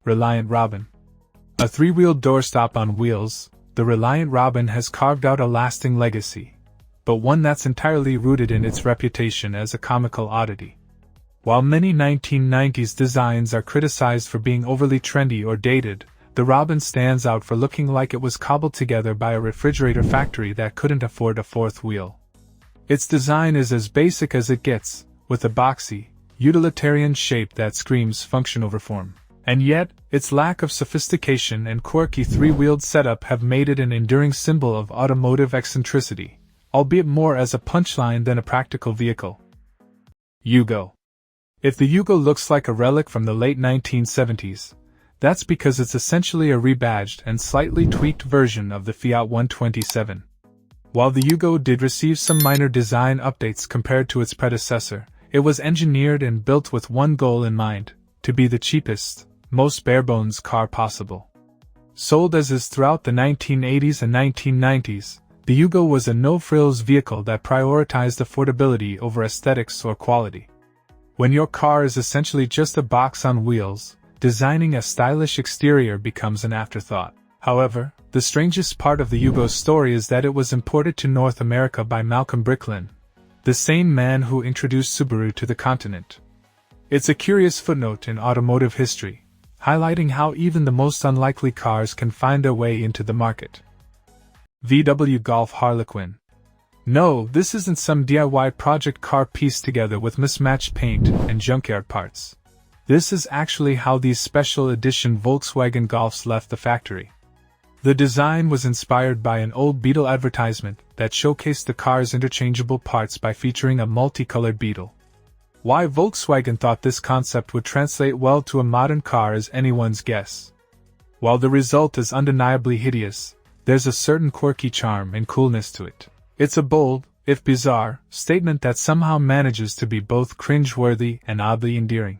Reliant Robin. A three-wheeled doorstop on wheels, the Reliant Robin has carved out a lasting legacy, but one that's entirely rooted in its reputation as a comical oddity. While many 1990s designs are criticized for being overly trendy or dated, the Robin stands out for looking like it was cobbled together by a refrigerator factory that couldn't afford a fourth wheel. Its design is as basic as it gets, with a boxy, utilitarian shape that screams function over form. And yet, its lack of sophistication and quirky three-wheeled setup have made it an enduring symbol of automotive eccentricity, albeit more as a punchline than a practical vehicle. Yugo. If the Yugo looks like a relic from the late 1970s, that's because it's essentially a rebadged and slightly tweaked version of the Fiat 127. While the Yugo did receive some minor design updates compared to its predecessor, it was engineered and built with one goal in mind: to be the cheapest, most barebones car possible. Sold as is throughout the 1980s and 1990s, the Yugo was a no-frills vehicle that prioritized affordability over aesthetics or quality. When your car is essentially just a box on wheels, designing a stylish exterior becomes an afterthought. However, the strangest part of the Yugo's story is that it was imported to North America by Malcolm Bricklin, the same man who introduced Subaru to the continent. It's a curious footnote in automotive history, highlighting how even the most unlikely cars can find their way into the market. VW Golf Harlequin. No, this isn't some DIY project car pieced together with mismatched paint and junkyard parts. This is actually how these special edition Volkswagen Golfs left the factory. The design was inspired by an old Beetle advertisement that showcased the car's interchangeable parts by featuring a multicolored Beetle. Why Volkswagen thought this concept would translate well to a modern car is anyone's guess. While the result is undeniably hideous, there's a certain quirky charm and coolness to it. It's a bold, if bizarre, statement that somehow manages to be both cringe-worthy and oddly endearing.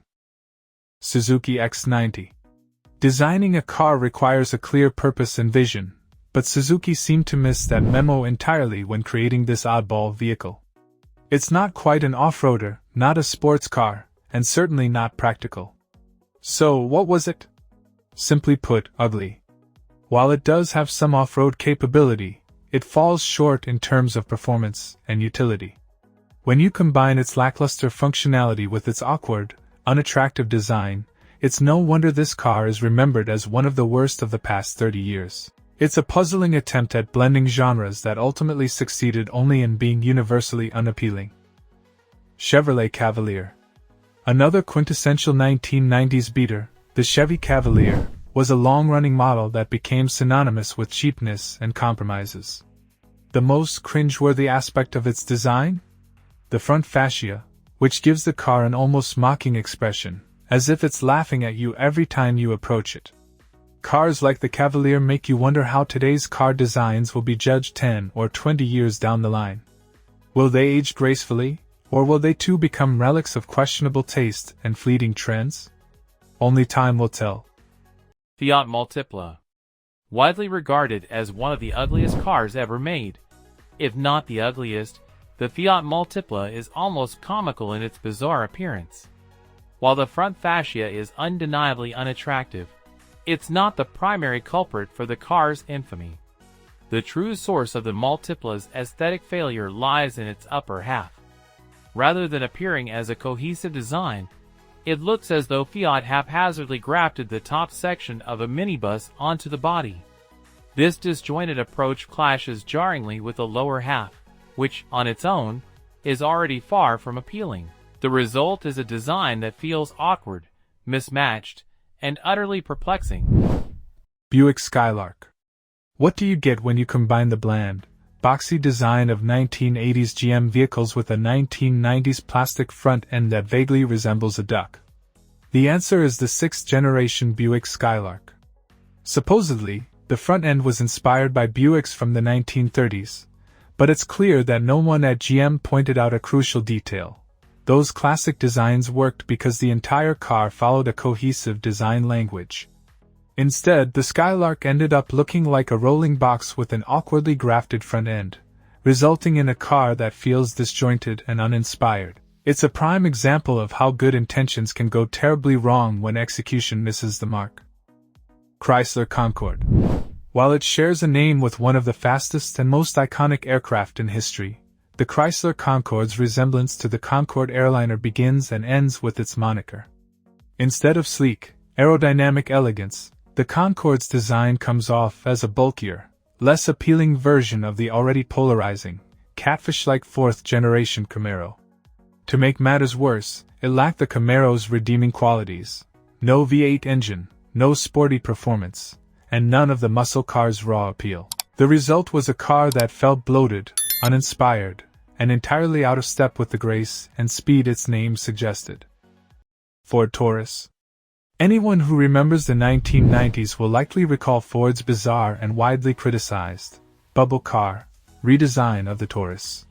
Suzuki X90. Designing a car requires a clear purpose and vision, but Suzuki seemed to miss that memo entirely when creating this oddball vehicle. It's not quite an off-roader, not a sports car, and certainly not practical. So what was it? Simply put, ugly. While it does have some off-road capability, it falls short in terms of performance and utility. When you combine its lackluster functionality with its awkward, unattractive design, it's no wonder this car is remembered as one of the worst of the past 30 years. It's a puzzling attempt at blending genres that ultimately succeeded only in being universally unappealing. Chevrolet Cavalier. Another quintessential 1990s beater, the Chevy Cavalier, was a long-running model that became synonymous with cheapness and compromises. The most cringe-worthy aspect of its design? The front fascia, which gives the car an almost mocking expression, as if it's laughing at you every time you approach it. Cars like the Cavalier make you wonder how today's car designs will be judged 10 or 20 years down the line. Will they age gracefully, or will they too become relics of questionable taste and fleeting trends? Only time will tell. Fiat Multipla. Widely regarded as one of the ugliest cars ever made. If not the ugliest, the Fiat Multipla is almost comical in its bizarre appearance. While the front fascia is undeniably unattractive, it's not the primary culprit for the car's infamy. The true source of the Multipla's aesthetic failure lies in its upper half. Rather than appearing as a cohesive design, it looks as though Fiat haphazardly grafted the top section of a minibus onto the body. This disjointed approach clashes jarringly with the lower half, which, on its own, is already far from appealing. The result is a design that feels awkward, mismatched, and utterly perplexing. Buick Skylark. What do you get when you combine the bland, boxy design of 1980s GM vehicles with a 1990s plastic front end that vaguely resembles a duck? The answer is the 6th-generation Buick Skylark. Supposedly, the front end was inspired by Buicks from the 1930s, but it's clear that no one at GM pointed out a crucial detail. Those classic designs worked because the entire car followed a cohesive design language. Instead, the Skylark ended up looking like a rolling box with an awkwardly grafted front end, resulting in a car that feels disjointed and uninspired. It's a prime example of how good intentions can go terribly wrong when execution misses the mark. Chrysler Concorde. While it shares a name with one of the fastest and most iconic aircraft in history, the Chrysler Concorde's resemblance to the Concorde airliner begins and ends with its moniker. Instead of sleek, aerodynamic elegance, the Concorde's design comes off as a bulkier, less appealing version of the already polarizing, catfish-like fourth-generation Camaro. To make matters worse, it lacked the Camaro's redeeming qualities: no V8 engine, no sporty performance, and none of the muscle car's raw appeal. The result was a car that felt bloated, uninspired, and entirely out of step with the grace and speed its name suggested. Ford Taurus. Anyone who remembers the 1990s will likely recall Ford's bizarre and widely criticized bubble car redesign of the Taurus.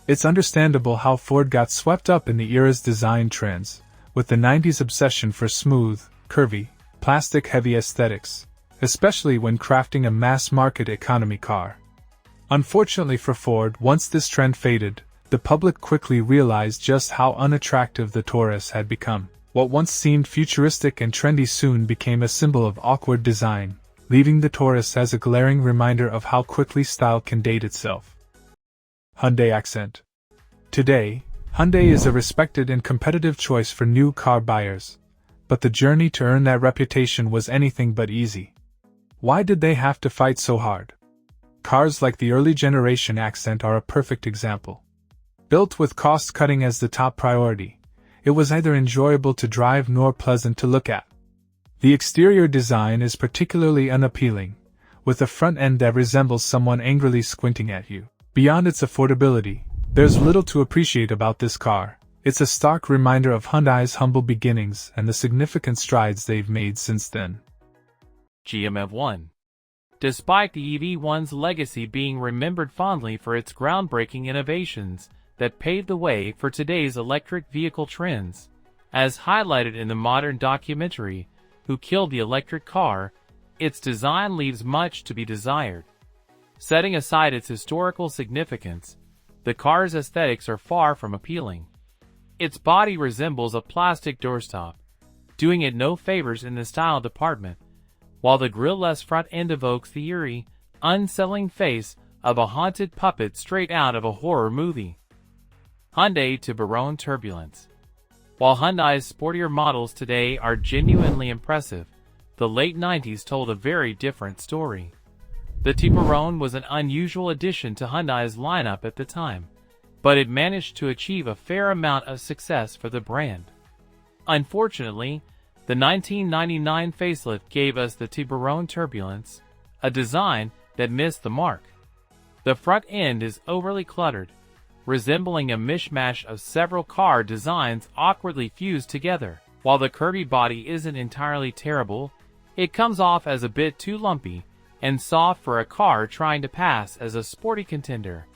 It's understandable how Ford got swept up in the era's design trends, with the 90s obsession for smooth, curvy, plastic-heavy aesthetics, especially when crafting a mass-market economy car. Unfortunately for Ford, once this trend faded, the public quickly realized just how unattractive the Taurus had become. What once seemed futuristic and trendy soon became a symbol of awkward design, leaving the Taurus as a glaring reminder of how quickly style can date itself. Hyundai Accent. Today, Hyundai is a respected and competitive choice for new car buyers, but the journey to earn that reputation was anything but easy. Why did they have to fight so hard? Cars like the early generation Accent are a perfect example. Built with cost-cutting as the top priority, it was neither enjoyable to drive nor pleasant to look at. The exterior design is particularly unappealing, with a front end that resembles someone angrily squinting at you. Beyond its affordability, there's little to appreciate about this car. It's a stark reminder of Hyundai's humble beginnings and the significant strides they've made since then. GM F1. Despite the EV1's legacy being remembered fondly for its groundbreaking innovations that paved the way for today's electric vehicle trends, as highlighted in the modern documentary, Who Killed the Electric Car, its design leaves much to be desired. Setting aside its historical significance, the car's aesthetics are far from appealing. Its body resembles a plastic doorstop, doing it no favors in the style department, while the grille-less front end evokes the eerie, unsettling face of a haunted puppet straight out of a horror movie. Hyundai Tiburon Turbulence. While Hyundai's sportier models today are genuinely impressive, the late 90s told a very different story. The Tiburon was an unusual addition to Hyundai's lineup at the time, but it managed to achieve a fair amount of success for the brand. Unfortunately, the 1999 facelift gave us the Tiburon Turbulence, a design that missed the mark. The front end is overly cluttered, resembling a mishmash of several car designs awkwardly fused together. While the curvy body isn't entirely terrible, it comes off as a bit too lumpy and soft for a car trying to pass as a sporty contender.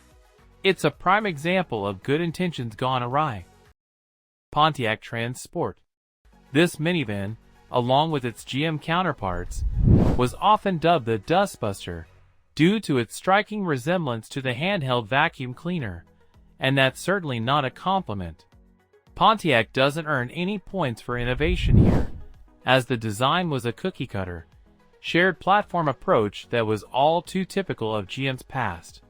It's a prime example of good intentions gone awry. Pontiac Trans-Sport. This minivan, along with its GM counterparts, was often dubbed the Dustbuster due to its striking resemblance to the handheld vacuum cleaner, and that's certainly not a compliment. Pontiac doesn't earn any points for innovation here, as the design was a cookie-cutter, shared platform approach that was all too typical of GM's past.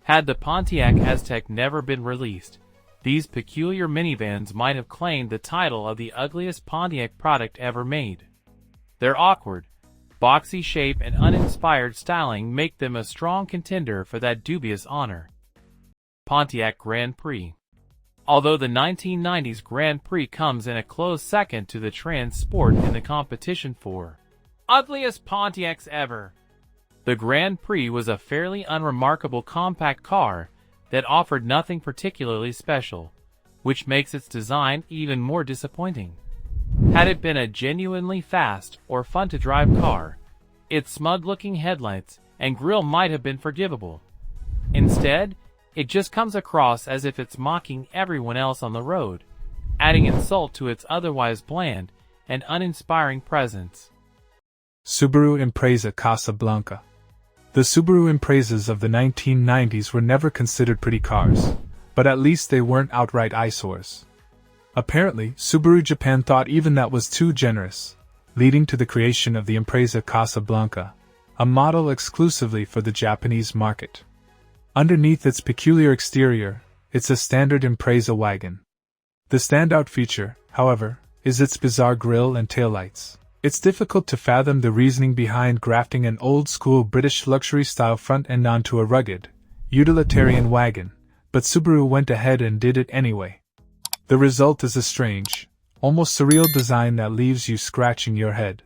Had the Pontiac Aztek never been released, these peculiar minivans might have claimed the title of the ugliest Pontiac product ever made. Their awkward, boxy shape and uninspired styling make them a strong contender for that dubious honor. Pontiac Grand Prix. Although the 1990s Grand Prix comes in a close second to the Trans-Sport in the competition for ugliest Pontiacs ever, the Grand Prix was a fairly unremarkable compact car that offered nothing particularly special, which makes its design even more disappointing. Had it been a genuinely fast or fun-to-drive car, its smug-looking headlights and grille might have been forgivable. Instead, it just comes across as if it's mocking everyone else on the road, adding insult to its otherwise bland and uninspiring presence. Subaru Impreza Casablanca. The Subaru Imprezas of the 1990s were never considered pretty cars, but at least they weren't outright eyesores. Apparently, Subaru Japan thought even that was too generous. leading to the creation of the Impreza Casablanca, a model exclusively for the Japanese market. Underneath its peculiar exterior, it's a standard Impreza wagon. The standout feature, however, is its bizarre grille and taillights. It's difficult to fathom the reasoning behind grafting an old-school British luxury-style front end onto a rugged, utilitarian wagon, but Subaru went ahead and did it anyway. The result is a strange, almost surreal design that leaves you scratching your head.